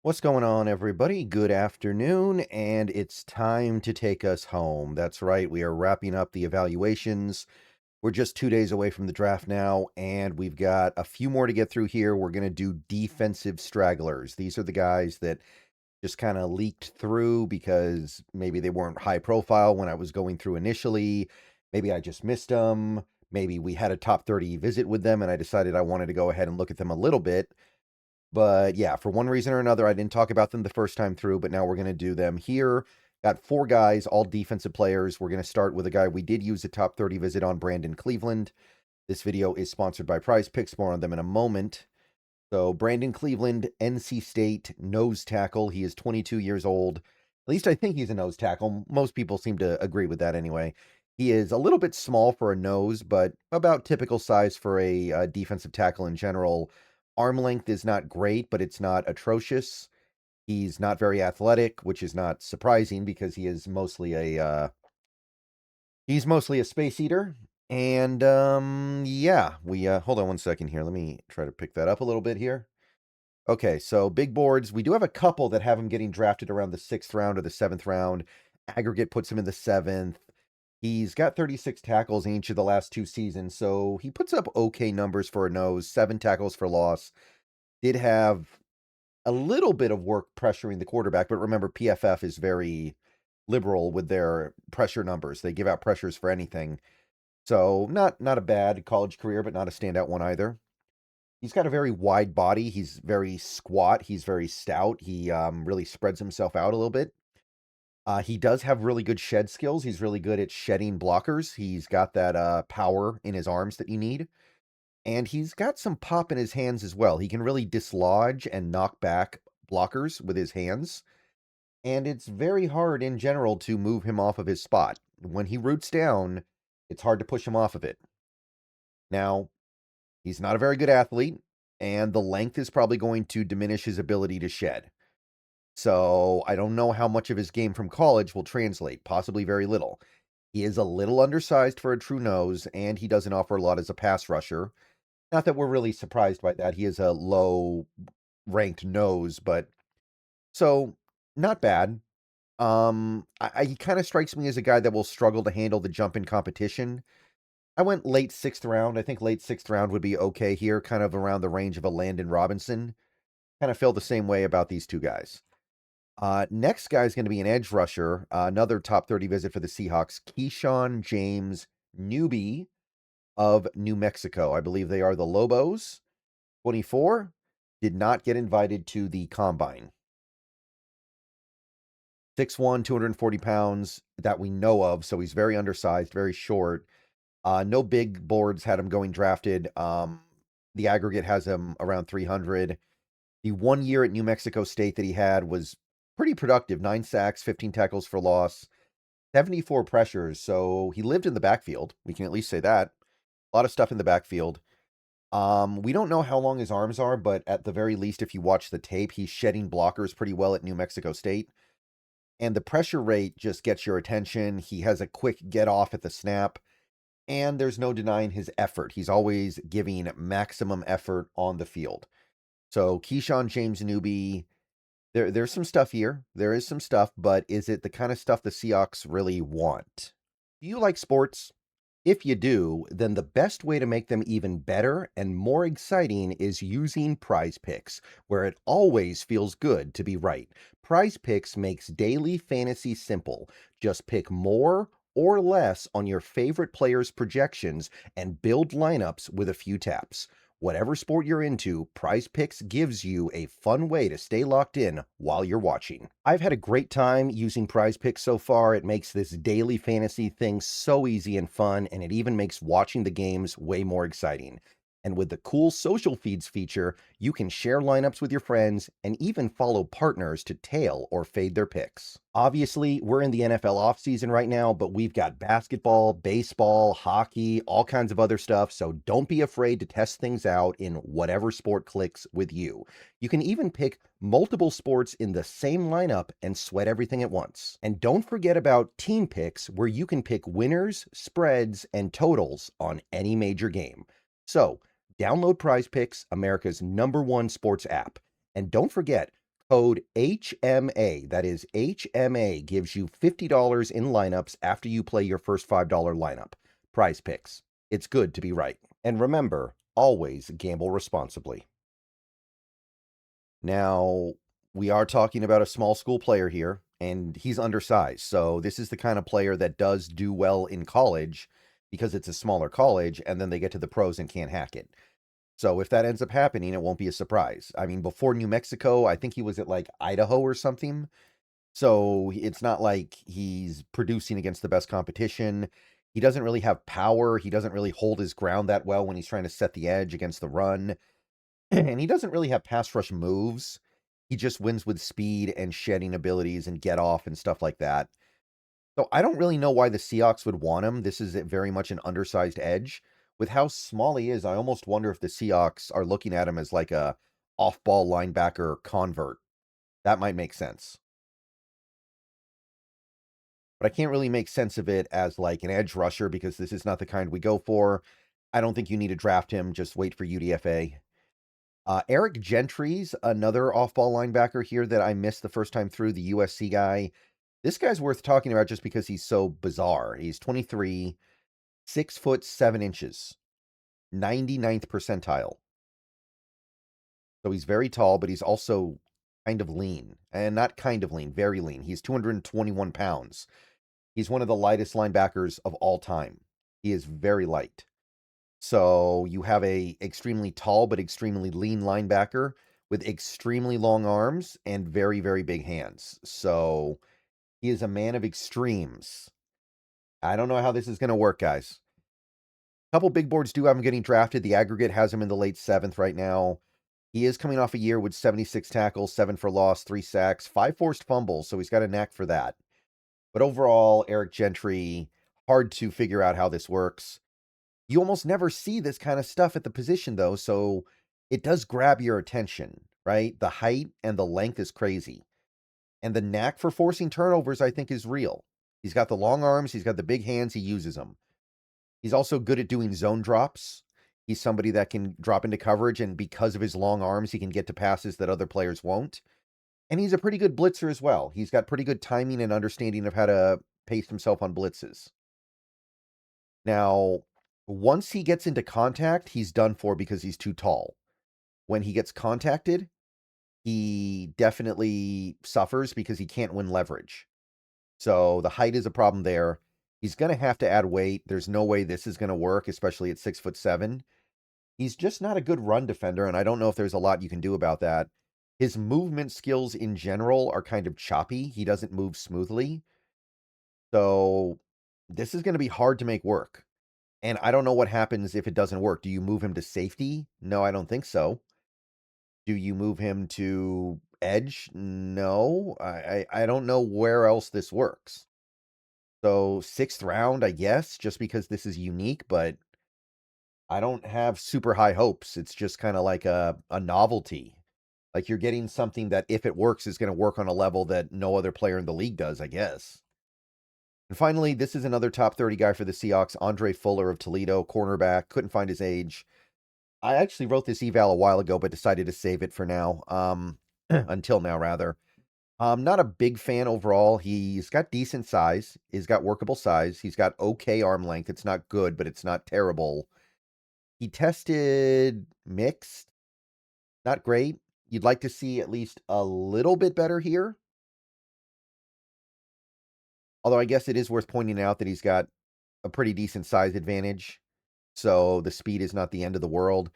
What's going on, everybody? Good afternoon, and it's time to take us home. That's right, we are wrapping up the evaluations. We're just 2 days away from the draft now, and we've got a few more to get through here. We're going to do defensive stragglers. These are the guys that just kind of leaked through because maybe they weren't high profile when I was going through initially. Maybe I just missed them. Maybe we had a top 30 visit with them, and I decided I wanted to go ahead and look at them a little bit. But yeah, for one reason or another, I didn't talk about them the first time through, but now we're going to do them here. Got four guys, all defensive players. We're going to start with a guy we did use a top 30 visit on, Brandon Cleveland. This video is sponsored by Prize Picks. More on them in a moment. So Brandon Cleveland, NC State, nose tackle. He is 22 years old. At least I think he's a nose tackle. Most people seem to agree with that anyway. He is a little bit small for a nose, but about typical size for a defensive tackle in general. Arm length is not great, but it's not atrocious. He's not very athletic, which is not surprising because he's mostly a space eater. And yeah, we hold on one second here. Let me try to pick that up a little bit here. Okay, so big boards. We do have a couple that have him getting drafted around the 6th round or the 7th round. Aggregate puts him in the 7th. He's got 36 tackles in each of the last 2 seasons, so he puts up okay numbers for a nose. 7 tackles for loss. Did have a little bit of work pressuring the quarterback, but remember, PFF is very liberal with their pressure numbers. They give out pressures for anything. So not a bad college career, but not a standout one either. He's got a very wide body. He's very squat. He's very stout. He really spreads himself out a little bit. He does have really good shed skills. He's really good at shedding blockers. He's got that power in his arms that you need. And he's got some pop in his hands as well. He can really dislodge and knock back blockers with his hands. And it's very hard in general to move him off of his spot. When he roots down, it's hard to push him off of it. Now, he's not a very good athlete, and the length is probably going to diminish his ability to shed. So I don't know how much of his game from college will translate, possibly very little. He is a little undersized for a true nose, and he doesn't offer a lot as a pass rusher. Not that we're really surprised by that. He is a low ranked nose, but so not bad. He kind of strikes me as a guy that will struggle to handle the jump in competition. I went late 6th round. I think late 6th round would be okay here, kind of around the range of a Landon Robinson. Kind of feel the same way about these two guys. Next guy is going to be an edge rusher, another top 30 visit for the Seahawks, Keyshawn James-Newby of New Mexico. I believe they are the Lobos. 24, did not get invited to the combine. 6'1", 240 pounds that we know of, so he's very undersized, very short. No big boards had him going drafted. The aggregate has him around 300. The 1 year at New Mexico State that he had was pretty productive. 9 sacks, 15 tackles for loss, 74 pressures. So he lived in the backfield. We can at least say that. A lot of stuff in the backfield. We don't know how long his arms are, but at the very least, if you watch the tape, he's shedding blockers pretty well at New Mexico State. And the pressure rate just gets your attention. He has a quick get off at the snap, and there's no denying his effort. He's always giving maximum effort on the field. So Keyshawn James-Newby, there's some stuff here. There is some stuff, but is it the kind of stuff the Seahawks really want? Do you like sports? If you do, then the best way to make them even better and more exciting is using Prize Picks, where it always feels good to be right. Prize Picks makes daily fantasy simple. Just pick more or less on your favorite players' projections and build lineups with a few taps. Whatever sport you're into, Prize Picks gives you a fun way to stay locked in while you're watching. I've had a great time using Prize Picks so far. It makes this daily fantasy thing so easy and fun, and it even makes watching the games way more exciting. And with the cool social feeds feature, you can share lineups with your friends and even follow partners to tail or fade their picks. Obviously, we're in the NFL offseason right now, but we've got basketball, baseball, hockey, all kinds of other stuff, so don't be afraid to test things out in whatever sport clicks with you. You can even pick multiple sports in the same lineup and sweat everything at once. And don't forget about team picks, where you can pick winners, spreads, and totals on any major game. So, download Prize Picks, America's #1 sports app. And don't forget, Code HMA, that is HMA, gives you $50 in lineups after you play your first $5 lineup. Prize picks. It's good to be right. And remember, always gamble responsibly. Now, we are talking about a small school player here, and he's undersized. So this is the kind of player that does do well in college because it's a smaller college, and then they get to the pros and can't hack it. So if that ends up happening, it won't be a surprise. I mean, before New Mexico, I think he was at like Idaho or something. So it's not like he's producing against the best competition. He doesn't really have power. He doesn't really hold his ground that well when he's trying to set the edge against the run. And he doesn't really have pass rush moves. He just wins with speed and shedding abilities and get off and stuff like that. So I don't really know why the Seahawks would want him. This is very much an undersized edge. With how small he is, I almost wonder if the Seahawks are looking at him as like a off-ball linebacker convert. That might make sense. But I can't really make sense of it as like an edge rusher because this is not the kind we go for. I don't think you need to draft him. Just wait for UDFA. Eric Gentry's another off-ball linebacker here that I missed the first time through, the USC guy. This guy's worth talking about just because he's so bizarre. He's 23, 6 foot 7 inches, 99th percentile. So he's very tall, but he's also kind of lean. And not kind of lean, very lean. He's 221 pounds. He's one of the lightest linebackers of all time. He is very light. So you have a extremely tall but extremely lean linebacker with extremely long arms and very, very big hands. So he is a man of extremes. I don't know how this is going to work, guys. A couple big boards do have him getting drafted. The aggregate has him in the late 7th right now. He is coming off a year with 76 tackles, 7 for loss, 3 sacks, 5 forced fumbles, so he's got a knack for that. But overall, Eric Gentry, hard to figure out how this works. You almost never see this kind of stuff at the position, though, so it does grab your attention, right? The height and the length is crazy. And the knack for forcing turnovers, I think, is real. He's got the long arms. He's got the big hands. He uses them. He's also good at doing zone drops. He's somebody that can drop into coverage, and because of his long arms, he can get to passes that other players won't. And he's a pretty good blitzer as well. He's got pretty good timing and understanding of how to pace himself on blitzes. Now, once he gets into contact, he's done for because he's too tall. When he gets contacted, he definitely suffers because he can't win leverage. So the height is a problem there. He's going to have to add weight. There's no way this is going to work, especially at 6'7". He's just not a good run defender, and I don't know if there's a lot you can do about that. His movement skills in general are kind of choppy. He doesn't move smoothly. So this is going to be hard to make work. And I don't know what happens if it doesn't work. Do you move him to safety? No, I don't think so. Do you move him to edge? No. I don't know where else this works. So 6th round, I guess, just because this is unique, but I don't have super high hopes. It's just kind of like a novelty. Like you're getting something that, if it works, is going to work on a level that no other player in the league does, I guess. And finally, this is another top 30 guy for the Seahawks, Andre Fuller of Toledo, cornerback. Couldn't find his age. I actually wrote this eval a while ago, but decided to save it for now. Until now, rather. Not a big fan overall. He's got decent size. He's got workable size. He's got okay arm length. It's not good, but it's not terrible. He tested mixed. Not great. You'd like to see at least a little bit better here. Although I guess it is worth pointing out that he's got a pretty decent size advantage. So the speed is not the end of the world.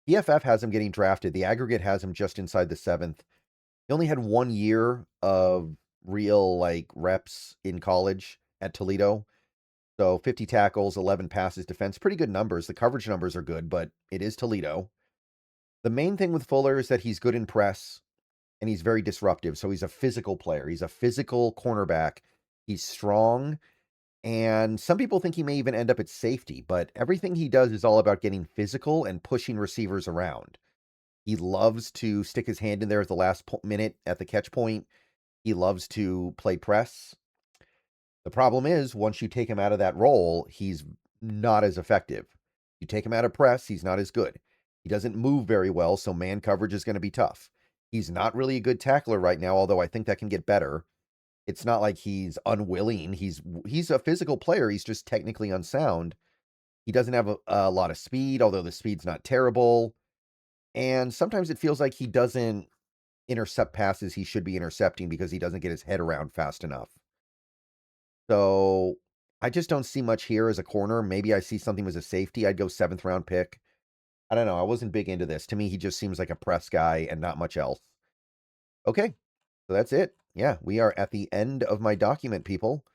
PFF has him getting drafted. The aggregate has him just inside the 7th. He only had 1 year of real reps in college at Toledo. So 50 tackles, 11 passes defense. Pretty good numbers. The coverage numbers are good, but it is Toledo. The main thing with Fuller is that he's good in press and he's very disruptive. So he's a physical player. He's a physical cornerback. He's strong. And some people think he may even end up at safety, but everything he does is all about getting physical and pushing receivers around. He loves to stick his hand in there at the last minute at the catch point. He loves to play press. The problem is, once you take him out of that role, he's not as effective. You take him out of press, he's not as good. He doesn't move very well, so man coverage is going to be tough. He's not really a good tackler right now, although I think that can get better. It's not like he's unwilling. He's a physical player. He's just technically unsound. He doesn't have a lot of speed, although the speed's not terrible. And sometimes it feels like he doesn't intercept passes he should be intercepting because he doesn't get his head around fast enough. So I just don't see much here as a corner. Maybe I see something as a safety. I'd go 7th round pick. I don't know. I wasn't big into this. To me, he just seems like a press guy and not much else. Okay, so that's it. Yeah, we are at the end of my document, people.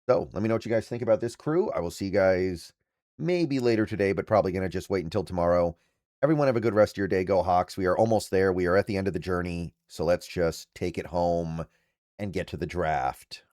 So let me know what you guys think about this crew. I will see you guys maybe later today, but probably going to just wait until tomorrow. Everyone have a good rest of your day. Go Hawks. We are almost there. We are at the end of the journey. So let's just take it home and get to the draft.